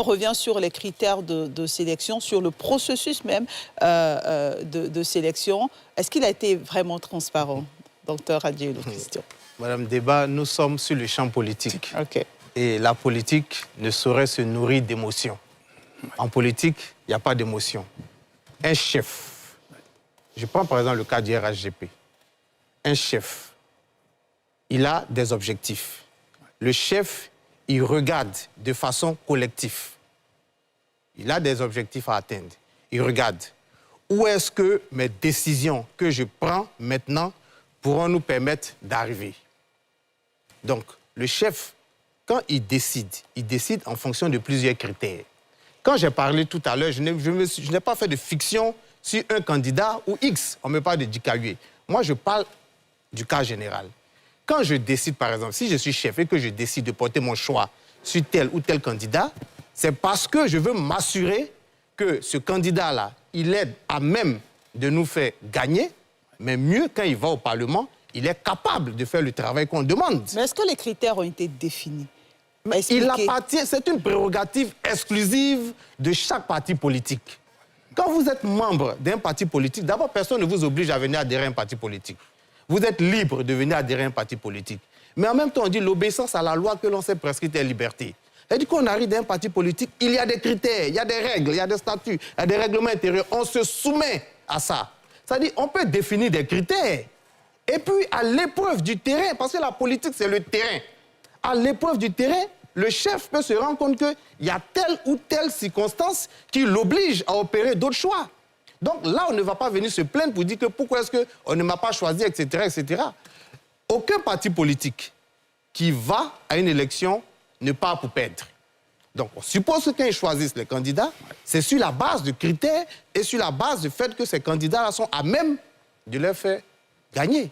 On revient sur les critères de sélection, sur le processus même de sélection. Est-ce qu'il a été vraiment transparent, docteur Adjei-Lo Christian? Madame Deba, nous sommes sur le champ politique. Okay. Et la politique ne saurait se nourrir d'émotions. En politique, il n'y a pas d'émotion. Un chef, je prends par exemple le cas du RHGP. Un chef, il a des objectifs. Le chef, il regarde de façon collective. Il a des objectifs à atteindre. Il regarde où est-ce que mes décisions que je prends maintenant pourront nous permettre d'arriver. Donc, le chef, quand il décide en fonction de plusieurs critères. Quand j'ai parlé tout à l'heure, je n'ai pas fait de fiction sur un candidat ou X. On me parle de Dikayue. Moi, je parle du cas général. Quand je décide, par exemple, si je suis chef et que je décide de porter mon choix sur tel ou tel candidat, c'est parce que je veux m'assurer que ce candidat-là, il est à même de nous faire gagner, mais mieux, quand il va au Parlement, il est capable de faire le travail qu'on demande. Mais est-ce que les critères ont été définis? Mais il appartient, c'est une prérogative exclusive de chaque parti politique. Quand vous êtes membre d'un parti politique, d'abord, personne ne vous oblige à venir adhérer à un parti politique. Vous êtes libre de venir adhérer à un parti politique. Mais en même temps, on dit l'obéissance à la loi que l'on s'est prescrite est liberté. C'est-à-dire qu'on arrive dans un parti politique, il y a des critères, il y a des règles, il y a des statuts, il y a des règlements intérieurs. On se soumet à ça. C'est-à-dire qu'on peut définir des critères. Et puis, à l'épreuve du terrain, parce que la politique, c'est le terrain. À l'épreuve du terrain, le chef peut se rendre compte qu'il y a telle ou telle circonstance qui l'oblige à opérer d'autres choix. Donc là, on ne va pas venir se plaindre pour dire que pourquoi est-ce qu'on ne m'a pas choisi, etc., etc. Aucun parti politique qui va à une élection ne part pour perdre. Donc on suppose que quand ils choisissent les candidats, c'est sur la base de critères et sur la base du fait que ces candidats-là sont à même de leur faire gagner.